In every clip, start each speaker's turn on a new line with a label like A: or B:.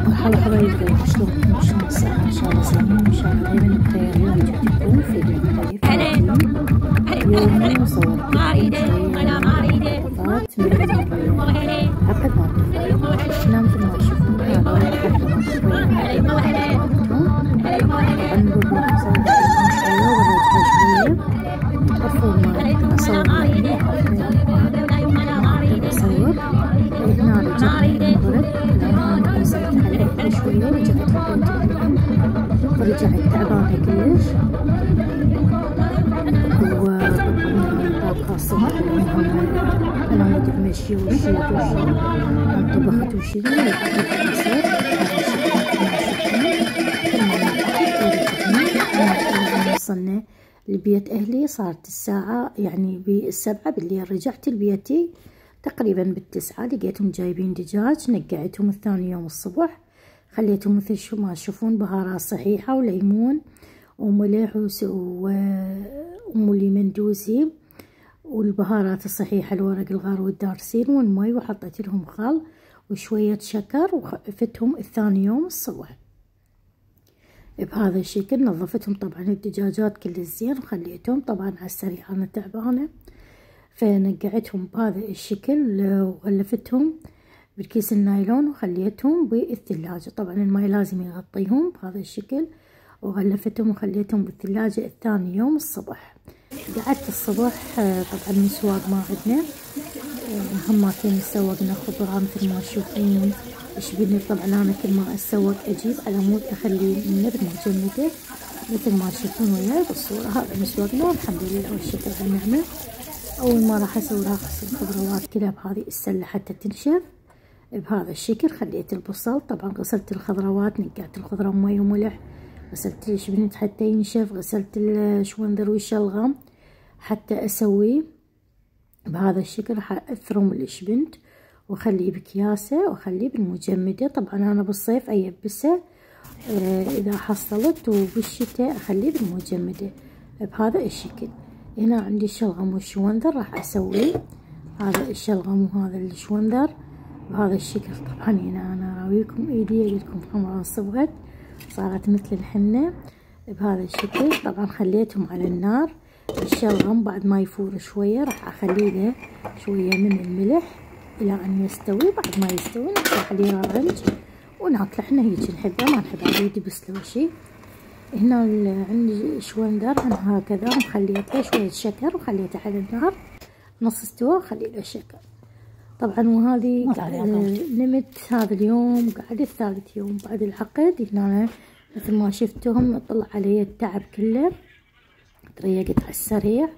A: مرحبا حبايبي، شلونكم الساعة؟ إن شاء الله سلامين وإن شاء الله دايما بخير. اليوم جبتكم فيديو مختلف. اليوم صورت لكم لقطات من عقد ما نام مثل ما تشوفون. هذا الحفلة طبعا نروح نسوي شوية ونرجع شوية. عفوا ما أصور أصور هنا رجعت المغرب نزلت على شوية ورجعت تعبانة كلش وطبخة الصبح أنا ودي بمشي وشي طبخت وشي وصلنا لبيت أهلي. صارت الساعة يعني ب7 بالليل. رجعت لبيتي تقريبا ب9. لقيتهم جايبين دجاج، نقعتهم الثاني يوم الصبح، خليتهم مثل شو ما تشوفون بهارات صحيحة وليمون وملح ومولي مندوسي والبهارات الصحيحة، الورق الغار والدارسين والمي، وحطيت لهم خل وشوية شكر وخفتهم الثاني يوم الصبح بهذا الشكل. نظفتهم طبعا الدجاجات كل زين وخليتهم طبعا على السريع، أنا تعبانة فنقعتهم بهذا الشكل وغلفتهم بالكيس النايلون وخليتهم بالثلاجة. طبعا الماء لازم يغطيهم بهذا الشكل، وغلفتهم وخليتهم بالثلاجة الثاني يوم الصبح. قعدت الصبح طبعا مسواق ما عندنا، هماتين سوقنا خضرة مثل ما تشوفون. يشبهني طبعا انا كل ما اسوق اجيب على مود اخلي النبت مجمدة مثل ما تشوفون وياي بالصورة. هذا مسواقنا والحمد لله والشكر على النعمة. اول ما راح اسوي لها غسل الخضروات كلها بهذه السلة حتى تنشف بهذا الشكل. خليت البصل طبعا، غسلت الخضروات، نقعت الخضرة بمي وملح، غسلت الشبنت حتى ينشف، غسلت الشوندر والشلغم حتى اسويه بهذا الشكل. راح اثرم الشبنت واخليه بكياسة واخليه بالمجمدة. طبعا انا بالصيف ايبسه اذا حصلت، وبالشتاء اخليه بالمجمدة بهذا الشكل. هنا عندي الشلغم والشوندر راح اسويه، هذا الشلغم وهذا الشوندر بهذا الشكل. طبعا هنا انا راويكم ايدي، ايدكم حمراء صبغت صارت مثل الحنة بهذا الشكل. طبعا خليتهم على النار. الشلغم بعد ما يفور شوية راح اخلي له شوية من الملح الى ان يستوي. بعد ما يستوي نفتح عليه رنج وناكله. احنا هيك نحبه، ما نحب عليه دبس لو شي. هنا عندي شوندر انا هكذا مخليته له شوية شكر وخليته على النار نص استوى وخلي له شكر. طبعا وهذه نمت هذا اليوم، قعدت ثالث يوم بعد العقد. هنا مثل ما شفتهم طلع علي التعب كله، تريقت على السريع،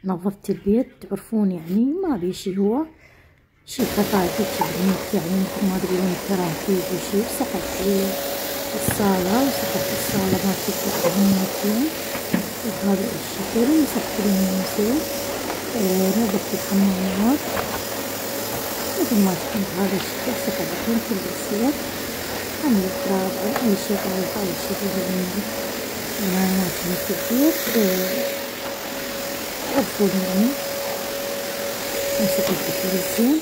A: نظفت البيت. تعرفون يعني ما بي شي، هو شي خفايف يعني مثل ما تقولون كراكيب وشي. سحبت الصالة وسحبت الصالة ما تفتح همتين بهذا الشكل. مسحت الموسيقى، نظفت الحمامات مثل ما تكون بهذا الشكل. سحبتهم كل السير عملت رابع اي شي طايح اي شي بالمنزل. انا ما كنت في البيت عرفون يعني. مسكت التلفزيون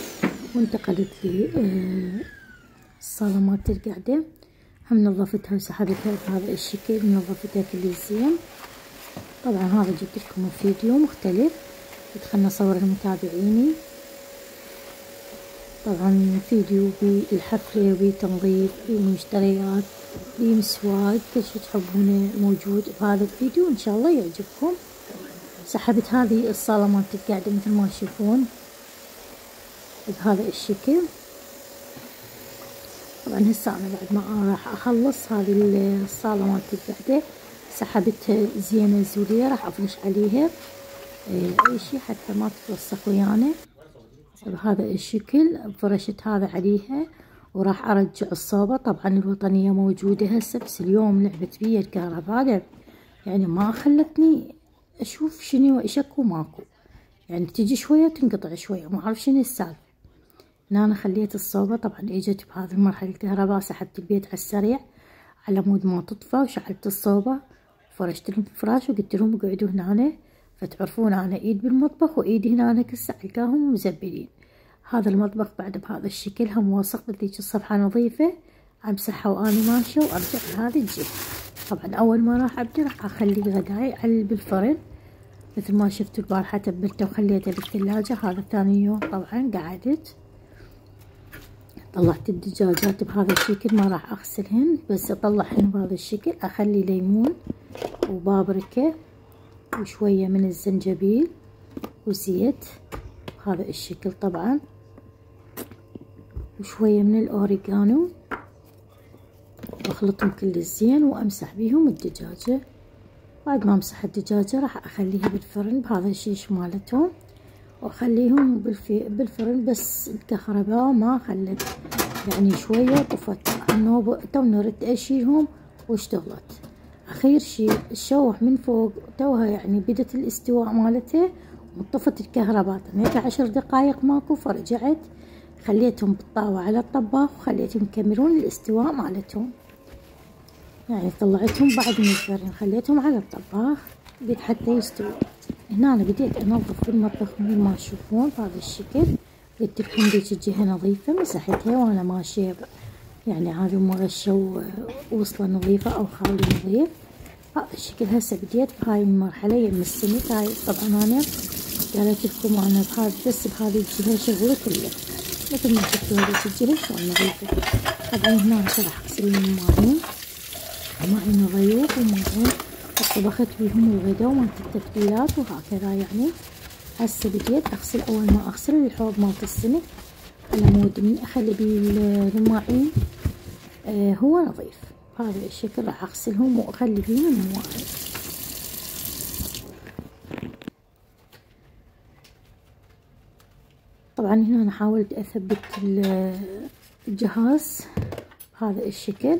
A: وانتقلت لي الصالة مالت القعدة، هم نظفتها وسحبتها بهذا الشكل، نظفتها كل زين. طبعا هذا جبت لكم فيديو مختلف خلنا اصور لمتابعيني. طبعا فيديو بالحفلة وبتنظيف بمشتريات بمسواق، كل شي تحبونه موجود بهذا الفيديو، ان شاء الله يعجبكم. سحبت هذه الصالة مالت القعدة مثل ما تشوفون بهذا الشكل. طبعا هسه انا بعد ما راح اخلص هذه الصالة مالت القعدة سحبت زينة زولية راح افرش عليها اي شي حتى ما تتوسخ ويانا بهذا الشكل. فرشت هذا عليها وراح ارجع الصوبة. طبعا الوطنية موجودة هسه، بس اليوم لعبت بي الكهرباء يعني ما خلتني اشوف شنو اشكو ماكو، يعني تجي شوية تنقطع شوية، ما اعرف شنو السالفة. هنا انا خليت الصوبة. طبعا اجت بهذه المرحلة الكهرباء، سحبت البيت على السريع على مود ما تطفى، وشعلت الصوبة فرشت لهم الفراش وقلت لهم اقعدوا هنا فتعرفون أنا إيد بالمطبخ وإيدي هنا أنا كسة ألقاهم مزبلين. هذا المطبخ بعد بهذا الشكل هم واثق بذيك الصفحة نظيفة، أمسحها وأنا ماشية وأرجع لهذه الجهة. طبعا أول ما راح أبدأ راح أخلي غداي على بالفرن مثل ما شفتوا البارحة تبلته وخليته بالثلاجة. هذا ثاني يوم طبعا قعدت طلعت الدجاجات بهذا الشكل، ما راح أغسلهن بس أطلعهن بهذا الشكل. أخلي ليمون وبابريكا وشوية من الزنجبيل وزيت بهذا الشكل طبعا، وشوية من الأوريغانو، واخلطهم كل زين وامسح بيهم الدجاجة. بعد ما امسح الدجاجة راح اخليها بالفرن بهذا الشيش مالتهم، واخليهم بالفرن بس الكهرباء ما خلت يعني شوية طفت انه تو نرد اشيلهم واشتغلت. اخير شي الشوح من فوق توها يعني بدت الاستواء مالته وطفت الكهرباء. طنيت 10 دقايق ماكو، فرجعت خليتهم بالطاوة على الطباخ وخليتهم يكملون الاستواء مالتهم. يعني طلعتهم بعد من الفرن خليتهم على الطباخ بديت حتى يستووا. هنا أنا بديت أنظف في المطبخ مثل ما تشوفون بهذا الشكل. قلت لكم ديك الجهة نظيفة مسحتها وأنا ماشية، يعني هذه مغشة ووصلة نظيفة أو خالي نظيف بهذا الشكل. هسه بديت بهاي المرحلة يم السمك. هاي طبعا أنا قالت لكم أنا بس بهذه الجهة شغلة كله مثل ما شفتوا هذه الجهة شلون نظيفة. طبعا هنا راح أغسل الماعين، ماعين الريوق وماعين طبخت بيهم الغدا ومالت التفتيلات وهكذا. يعني هسه بديت أغسل. أول ما أغسل الحوض مالت السمك على مود من أخلي بيه الماعين هو نظيف بهذا الشكل. راح أغسلهم وأخلي بيهم المواعين. طبعا هنا أنا حاولت أثبت الجهاز بهذا الشكل،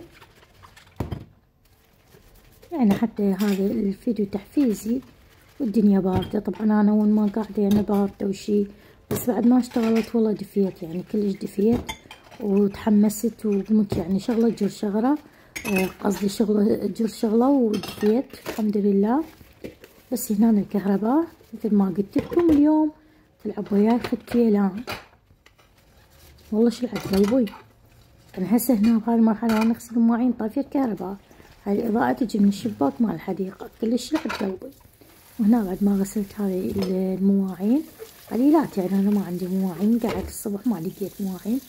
A: يعني حتى هذا الفيديو تحفيزي والدنيا باردة. طبعا أنا وين ما قاعدة أنا باردة وشي، بس بعد ما اشتغلت والله دفيت، يعني كلش دفيت وتحمست وقمت يعني شغلة تجر شغلة، قصدي شغلة تجر شغلة ودفيت الحمد لله. بس هنا الكهرباء مثل ما قلت لكم اليوم تلعب وياي ختيلان والله شو لعب قلبي. أنا هسه هنا بهاي المرحلة وأنا أغسل المواعين طافية الكهرباء، هاي الإضاءة تجي من الشباك مال الحديقة كلش لعب قلبي. وهنا بعد ما غسلت هذه المواعين قليلات، يعني أنا ما عندي مواعين، قعدت الصبح ما لقيت مواعين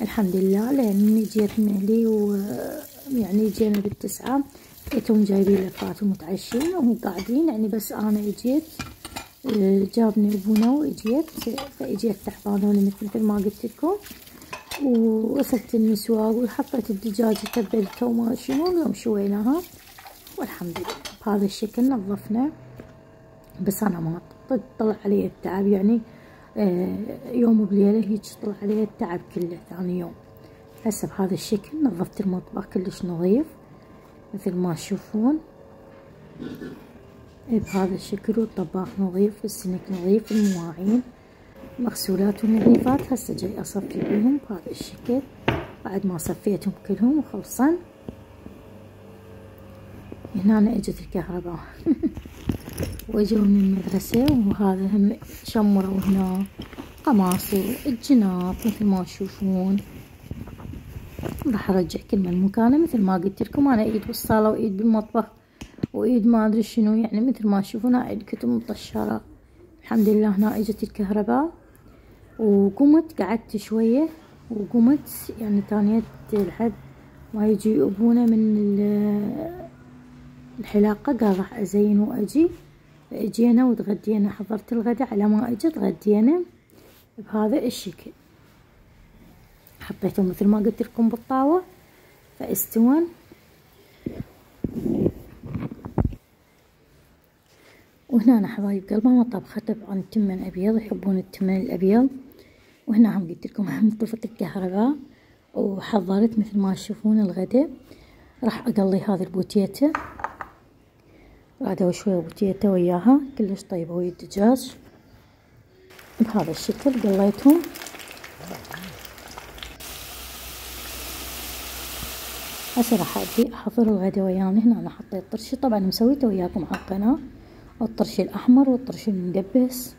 A: الحمد لله، لأني جيت من أهلي ويعني جينا بالتسعة لقيتهم جايبين لفات ومتعشين وهم قاعدين، يعني بس أنا اجيت جابني أبونا واجيت، فاجيت تعبانة مثل ما قلت لكم، وغسلت المسواق وحطيت الدجاج تبلته وما شنو اليوم شويناها والحمد لله بهذا الشكل نظفنا. بس أنا ما طلع علي التعب، يعني يوم بليلة هيك طلع علي التعب كله ثاني يوم. هسه بهذا الشكل نظفت المطبخ كلش نظيف مثل ما تشوفون بهذا الشكل، والطباخ نظيف والسنك نظيف، المواعين مغسولات ونظيفات. هسه جاي أصفي بيهم بهذا الشكل بعد ما صفيتهم كلهم وخلصن. هنا أنا اجت الكهرباء واجوا من المدرسة، وهذا هم شمروا هنا قماص الجناب مثل ما تشوفون. راح ارجع كل من مكانه مثل ما قلت لكم، انا ايد بالصالة وايد بالمطبخ وايد ما ادري شنو، يعني مثل ما تشوفون هاي الكتب مطشرة. الحمد لله هنا اجت الكهرباء وقمت قعدت شوية وقمت، يعني تانيت لحد ما يجي ابونا من الحلاقة قال راح ازين واجي. اجينا وتغدينا، حضرت الغداء على ما اجت غدينا بهذا الشكل. حطيتهم مثل ما قلت لكم بالطاوة فاستوون. وهنا أنا حبايب قلبي أنا طبخة طبعا تمن أبيض، يحبون التمن الأبيض. وهنا هم قلت لكم هم طفت الكهرباء وحضرت مثل ما تشوفون الغداء. راح أقلي هذه البوتيتا، بعد شوية بوتيتا وياها كلش طيبة ويا الدجاج بهذا الشكل قليتهم. هسه راح ابدي احضر الغدا ويانا. هنا انا حطيت طرشي طبعا مسويته وياكم على القناة والطرش الأحمر والطرش المدبس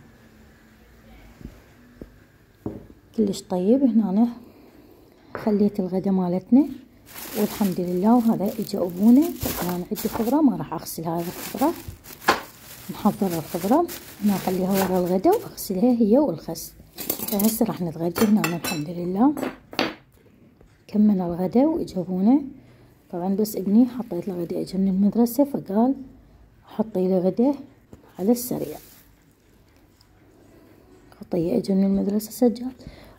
A: كلش طيب. هنا خليت الغدا مالتنا والحمد لله. وهذا اجى ابونا. طبعا عندي خضرة ما راح اغسل هذه الخضرة، نحضر الخضرة هنا اخليها ورا الغدا واغسلها هي والخس. فهسه راح نتغدى هنا الحمد لله. كمل الغدا واجى ابونا. طبعا بس ابني حطيت له غدا، اجى من المدرسة فقال حطي له غدا على السريع. خطية اجى من المدرسة سجل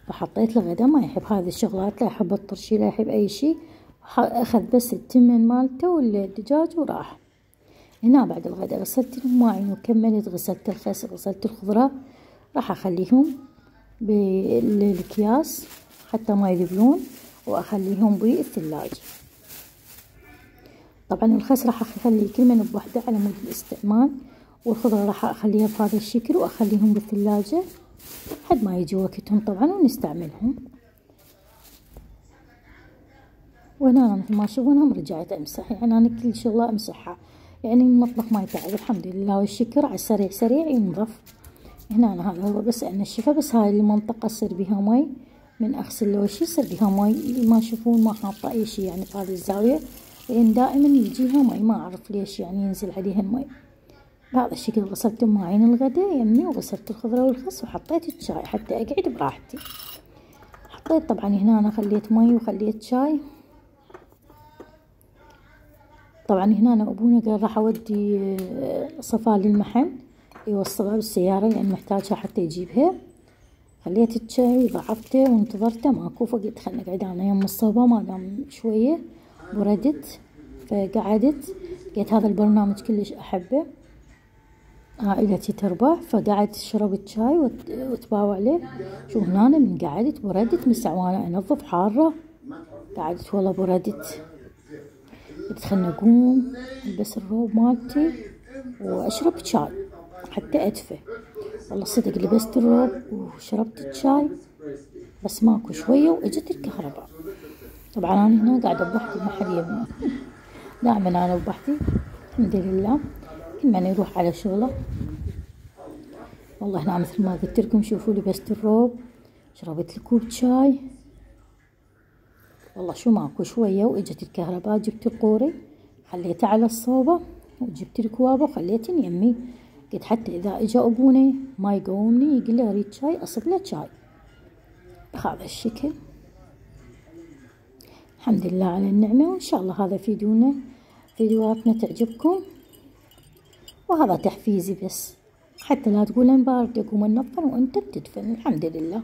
A: فحطيت له غدا. ما يحب هذه الشغلات، لا يحب الطرشي لا يحب اي شيء. اخذ بس التمن مالته والدجاج وراح. هنا بعد الغداء غسلت المواعين وكملت، غسلت الخس غسلت الخضرة. راح اخليهم بالأكياس حتى ما يذبلون واخليهم بالثلاجة. طبعا الخس راح اخليه كل من بوحدة على مود الاستعمال، والخضرة راح اخليها بهذا الشكل واخليهم بالثلاجة حد ما يجي وقتهم طبعا ونستعملهم. وهنا مثل ما تشوفونهم رجعت امسح، يعني انا كل شغله امسحها، يعني المطبخ ما يتعب الحمد لله والشكر. على السريع سريع ينظف. هنا أنا هذا هو بس انشفه، بس هاي المنطقه يصير بيها مي من اغسل وشي يصير بيها مي. ما تشوفون ما حاطه اي شيء يعني في هذه الزاويه، لان دائما يجيها مي ما اعرف ليش يعني ينزل عليها المي. بهذا الشكل غسلت مواعين الغداء يمي وغسلت الخضرة والخس وحطيت الشاي حتى اقعد براحتي. حطيت طبعا هنا انا خليت مي وخليت شاي. طبعا هنا أنا ابونا قال راح اودي صفاء للمحل يوصلها بالسيارة لان محتاجها حتى يجيبها. خليت الشاي وضعفته وانتظرته ماكو، فقلت خلنا نقعد انا يم الصوبة ما دام شوية بردت. فقعدت لقيت هذا البرنامج كلش احبه، عائلتي تربح، فقعدت شربت شاي وتباوع له. شو هنا من قعدت بردت من ساعة وانا انظف حارة، قعدت والله بردت. قلت خلنا اقوم البس الروب مالتي واشرب شاي حتى ادفى. والله صدق لبست الروب وشربت الشاي بس ماكو شوية واجت الكهرباء. طبعا انا هنا قاعدة بوحدي ما حد يبني دائما انا بوحدي الحمد لله. كل من يروح على شغله. والله هنا مثل ما قلت لكم شوفوا لبست الروب شربت لي كوب شاي. والله شو ماكو شوية واجت الكهرباء. جبت القوري خليته على الصوبة وجبت الكوابة وخليتن يمي. قلت حتى اذا اجا ابونا ما يقومني يقول لي اريد شاي اصب له شاي بهذا الشكل. الحمد لله على النعمة. وان شاء الله هذا فيديوهاتنا تعجبكم، وهذا تحفيزي بس حتى لا تقولن باردة قوم ننظف وانت بتدفن. الحمد لله.